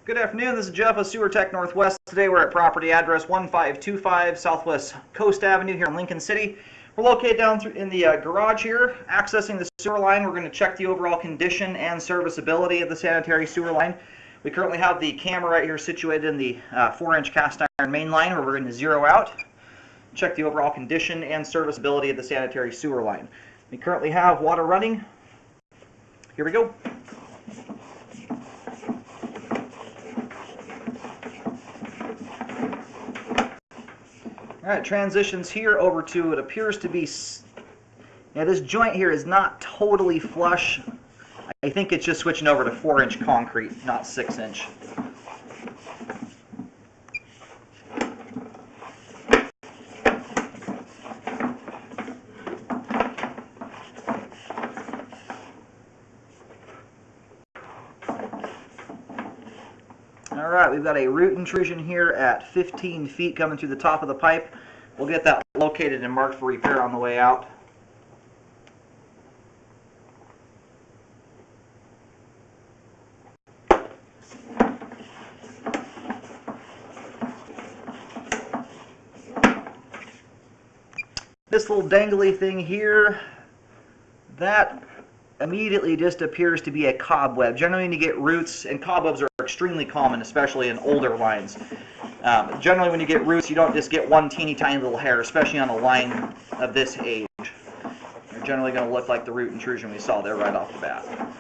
Good afternoon, this is Jeff with Sewer Tech Northwest. Today we're at property address 1525 Southwest Coast Avenue here in Lincoln City. We're located down in the garage here, accessing the sewer line. We're going to check the overall condition and serviceability of the sanitary sewer line. We currently have the camera right here situated in the 4-inch cast iron main line where we're going to zero out, check the overall condition and serviceability of the sanitary sewer line. We currently have water running. Here we go. Alright, transitions here over to, it appears to be, this joint here is not totally flush. I think it's just switching over to 4-inch concrete, not 6-inch. Alright, we've got a root intrusion here at 15 feet coming through the top of the pipe. We'll get that located and marked for repair on the way out. This little dangly thing here, that immediately just appears to be a cobweb. Generally when you get roots, and cobwebs are extremely common, especially in older lines. Generally when you get roots, you don't just get one teeny tiny little hair, especially on a line of this age. They're generally going to look like the root intrusion we saw there right off the bat.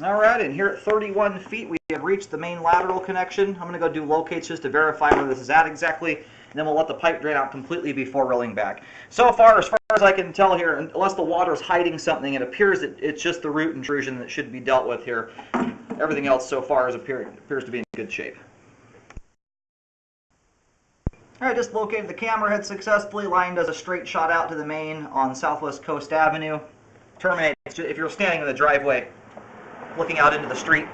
Alright, and here at 31 feet we have reached the main lateral connection. I'm going to go do locates just to verify where this is at exactly, and then we'll let the pipe drain out completely before rolling back. So far as I can tell here, unless the water is hiding something, it appears that it's just the root intrusion that should be dealt with here. Everything else so far appears to be in good shape. Alright, just located the camera head successfully. Line does a straight shot out to the main on Southwest Coast Avenue. Terminates, if you're standing in the driveway looking out into the street,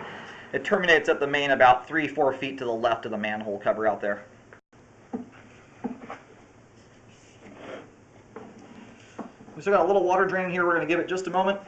it terminates at the main about 3-4 feet to the left of the manhole cover out there. We still got a little water drain here. We're going to give it just a moment.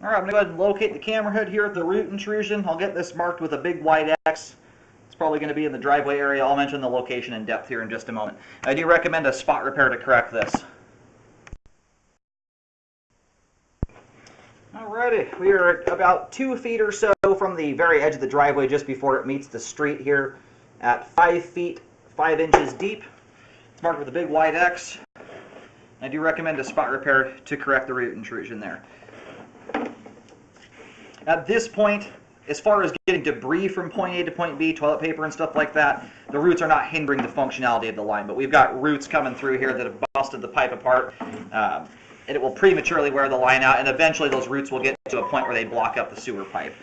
Alright, I'm going to go ahead and locate the camera head here at the root intrusion. I'll get this marked with a big white X. It's probably going to be in the driveway area. I'll mention the location in depth here in just a moment. I do recommend a spot repair to correct this. Alrighty, we are about 2 feet or so from the very edge of the driveway just before it meets the street here at 5 feet, 5 inches deep. It's marked with a big white X. I do recommend a spot repair to correct the root intrusion there. At this point, as far as getting debris from point A to point B, toilet paper and stuff like that, the roots are not hindering the functionality of the line. But we've got roots coming through here that have busted the pipe apart, and it will prematurely wear the line out, and eventually those roots will get to a point where they block up the sewer pipe.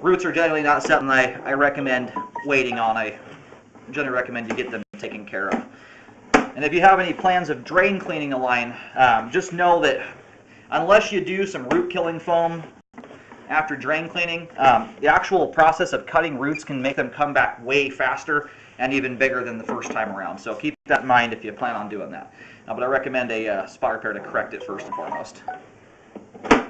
Roots are generally not something I recommend waiting on. I generally recommend you get them taken care of. And if you have any plans of drain cleaning a line, just know that unless you do some root killing foam after drain cleaning, the actual process of cutting roots can make them come back way faster and even bigger than the first time around. So keep that in mind if you plan on doing that. But I recommend a spot repair to correct it first and foremost. We're going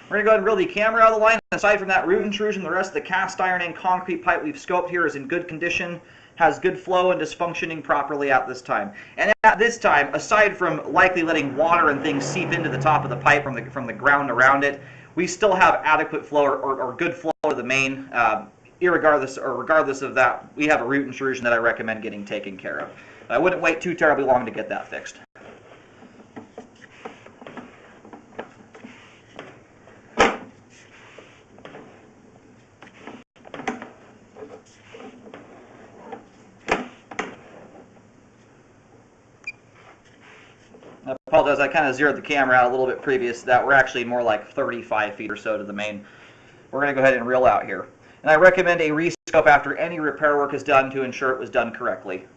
to go ahead and reel the camera out of the line. Aside from that root intrusion, the rest of the cast iron and concrete pipe we've scoped here is in good condition, has good flow, and is functioning properly at this time. And at this time, aside from likely letting water and things seep into the top of the pipe from the ground around it, we still have adequate flow or good flow to the main. Regardless of that, we have a root intrusion that I recommend getting taken care of. I wouldn't wait too terribly long to get that fixed. I apologize, I kind of zeroed the camera out a little bit previous to that. We're actually more like 35 feet or so to the main. We're going to go ahead and reel out here. And I recommend a rescope after any repair work is done to ensure it was done correctly.